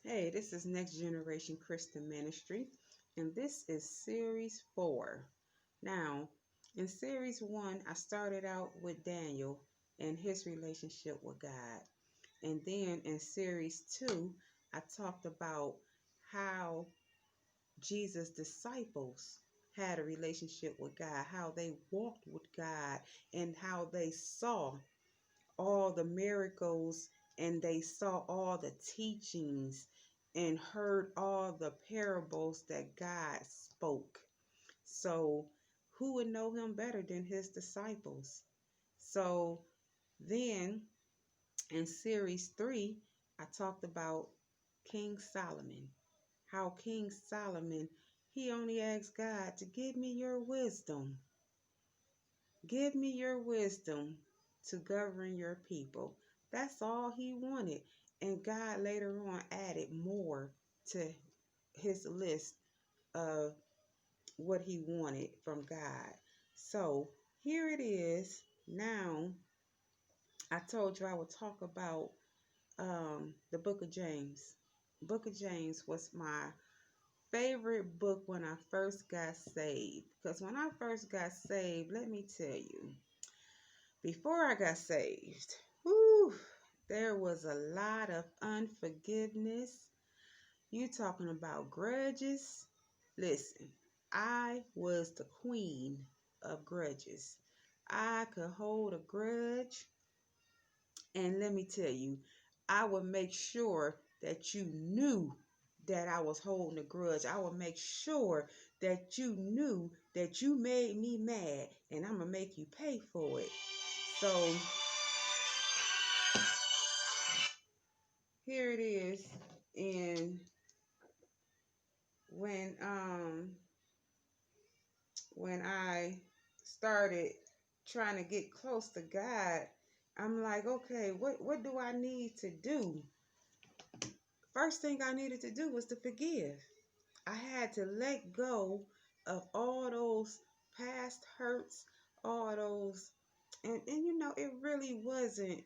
Hey, this is Next Generation Christian Ministry, and this is Series 4. Now, in Series 1, I started out with Daniel and his relationship with God. And then in Series 2, I talked about how Jesus' disciples had a relationship with God, how they walked with God, and how they saw all the miracles and they saw all the teachings and heard all the parables that God spoke. So, who would know him better than his disciples? So, then in series 3, I talked about King Solomon. How King Solomon, he only asked God to give me your wisdom. Give me your wisdom to govern your people. That's all he wanted. And God later on added more to his list of what he wanted from God. So here it is. Now, I told you I would talk about the book of James. Book of James was my favorite book when I first got saved. Because when I first got saved, let me tell you, before I got saved, whew, there was a lot of unforgiveness. You talking about grudges? Listen, I was the queen of grudges. I could hold a grudge, and let me tell you, I would make sure that you knew that I was holding a grudge. I would make sure that you knew that you made me mad, and I'm going to make you pay for it. So here it is. And when when I started trying to get close to God, I'm like, okay, what do I need to do? First thing I needed to do was to forgive. I had to let go of all those past hurts, all those, and it really wasn't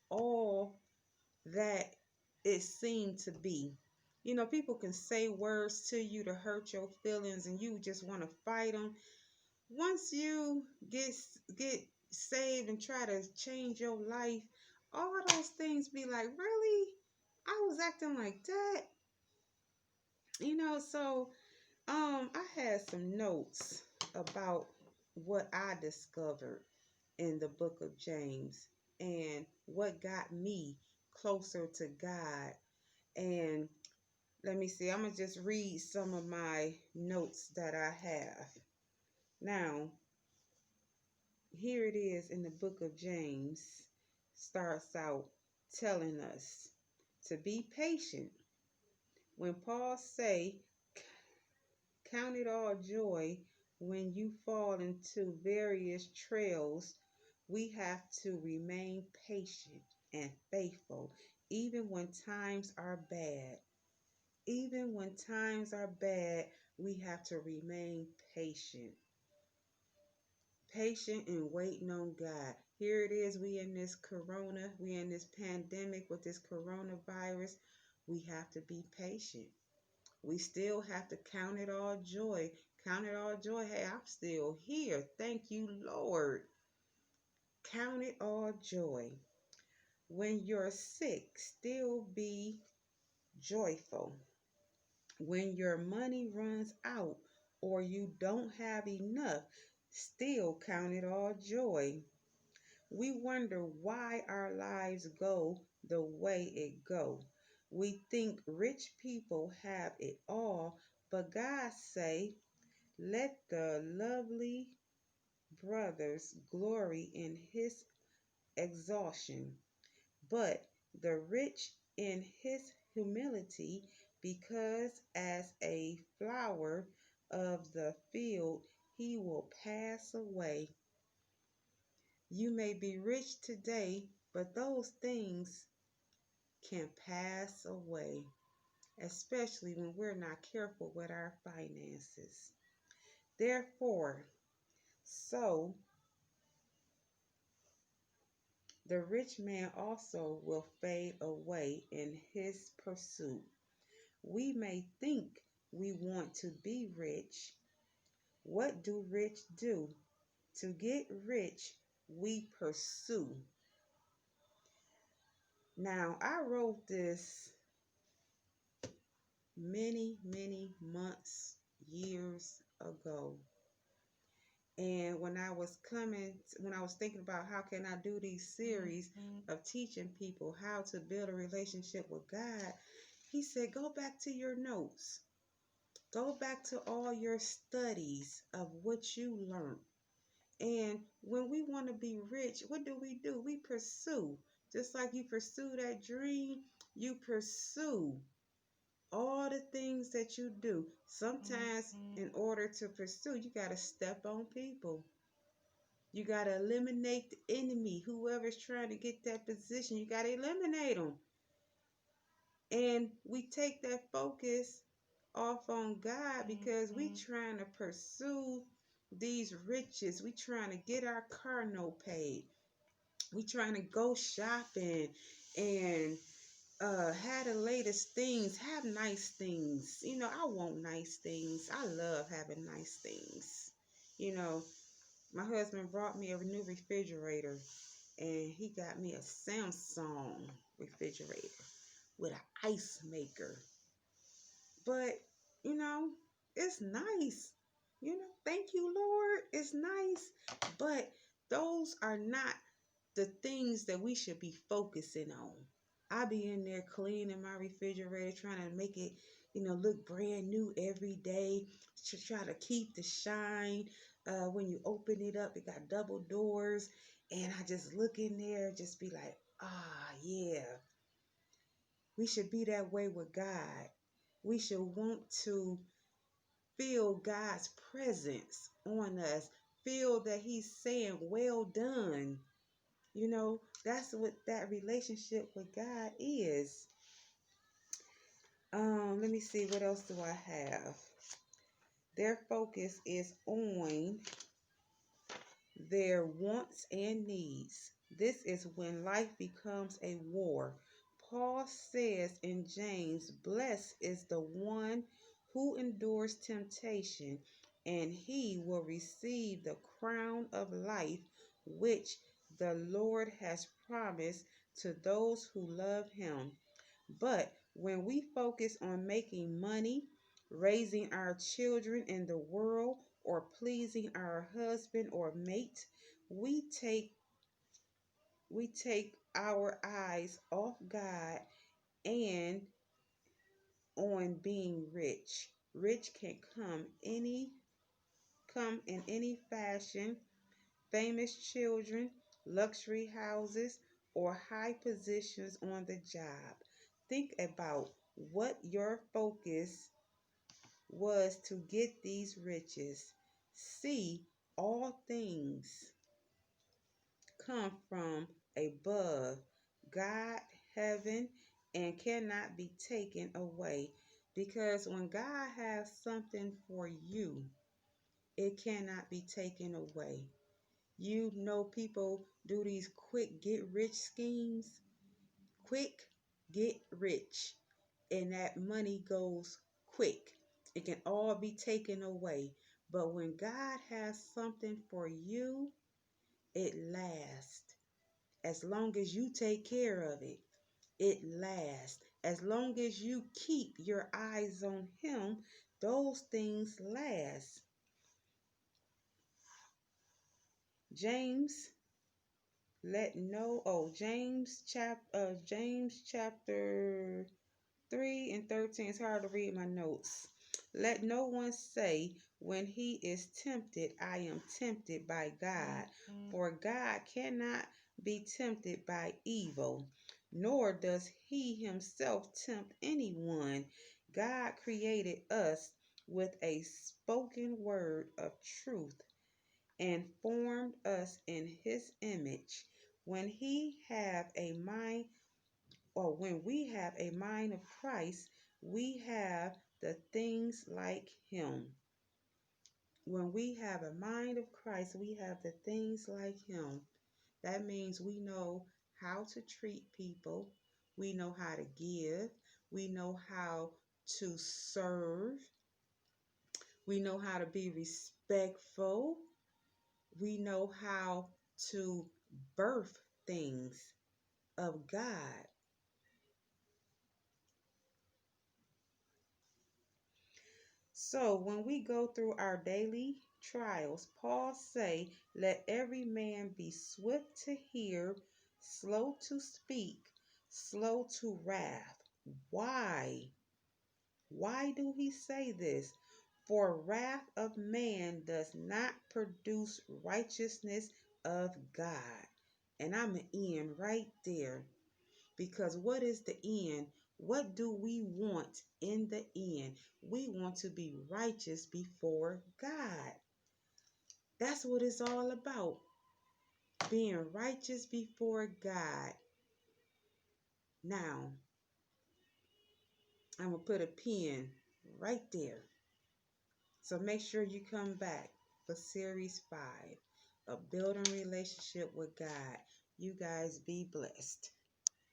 all that it seemed to be. People can say words to you to hurt your feelings and you just want to fight them. Once you get saved and try to change your life, all those things be like, really? I was acting like that? So I had some notes about what I discovered in the book of James and what got me closer to God. And let me see, I'm going to just read some of my notes that I have. Now, here it is in the book of James, starts out telling us to be patient. When Paul say, count it all joy when you fall into various trials, we have to remain patient and faithful, even when times are bad. Even when times are bad, we have to remain patient. Patient and waiting on God. Here it is, we in this pandemic with this coronavirus. We have to be patient. We still have to count it all joy. Count it all joy. Hey, I'm still here. Thank you, Lord. Count it all joy. When you're sick, still be joyful. When your money runs out or you don't have enough, still count it all joy. We wonder why our lives go the way it go. We think rich people have it all, but God say, let the lovely brothers glory in his exhaustion, but the rich in his humility, because as a flower of the field he will pass away. You may be rich today, but those things can pass away, especially when we're not careful with our finances. Therefore, so the rich man also will fade away in his pursuit. We may think we want to be rich. What do rich do? To get rich, we pursue. Now, I wrote this many months, years ago. And when I was thinking about how can I do these series of teaching people how to build a relationship with God, he said, go back to your notes. Go back to all your studies of what you learned. And when we want to be rich, what do? We pursue. Just like you pursue that dream, you pursue all the things that you do. Sometimes, in order to pursue, you got to step on people. You got to eliminate the enemy. Whoever's trying to get that position, you got to eliminate them. And we take that focus off on God because we trying to pursue these riches. We trying to get our car note paid. We trying to go shopping and have the latest things, have nice things. I want nice things. I love having nice things. My husband brought me a new refrigerator, and he got me a Samsung refrigerator with an ice maker. But, it's nice. Thank you, Lord. It's nice. But those are not the things that we should be focusing on. I be in there cleaning my refrigerator, trying to make it, look brand new every day, to try to keep the shine. When you open it up, it got double doors, and I just look in there, just be like, yeah. We should be that way with God. We should want to feel God's presence on us, feel that He's saying, well done. That's what that relationship with God is. Let me see, what else do I have? Their focus is on their wants and needs. This is when life becomes a war. Paul says in James, blessed is the one who endures temptation, and he will receive the crown of life which the Lord has promised to those who love him. But when we focus on making money, raising our children in the world, or pleasing our husband or mate, we take our eyes off God and on being rich. Rich can come in any fashion, famous children, luxury houses, or high positions on the job. Think about what your focus was to get these riches. See, all things come from above, God, heaven, and cannot be taken away. Because when God has something for you, it cannot be taken away. People do these quick get rich schemes. Quick get rich. And that money goes quick. It can all be taken away. But when God has something for you, it lasts. As long as you take care of it, it lasts. As long as you keep your eyes on Him, those things last. James chapter 3 and 13. It's hard to read my notes. Let no one say when he is tempted, I am tempted by God. For God cannot be tempted by evil, nor does he himself tempt anyone. God created us with a spoken word of truth and formed us in his image. When we have a mind of Christ, we have the things like him. When we have a mind of Christ, we have the things like him. That means we know how to treat people. We know how to give. We know how to serve. We know how to be respectful. We know how to birth things of God. So when we go through our daily trials, Paul say, let every man be swift to hear, slow to speak, slow to wrath. Why? Why do he say this? For wrath of man does not produce righteousness of God. And I'm an end right there. Because what is the end? What do we want in the end? We want to be righteous before God. That's what it's all about. Being righteous before God. Now, I'm going to put a pin right there. So make sure you come back for Series 5, A Building Relationship with God. You guys be blessed.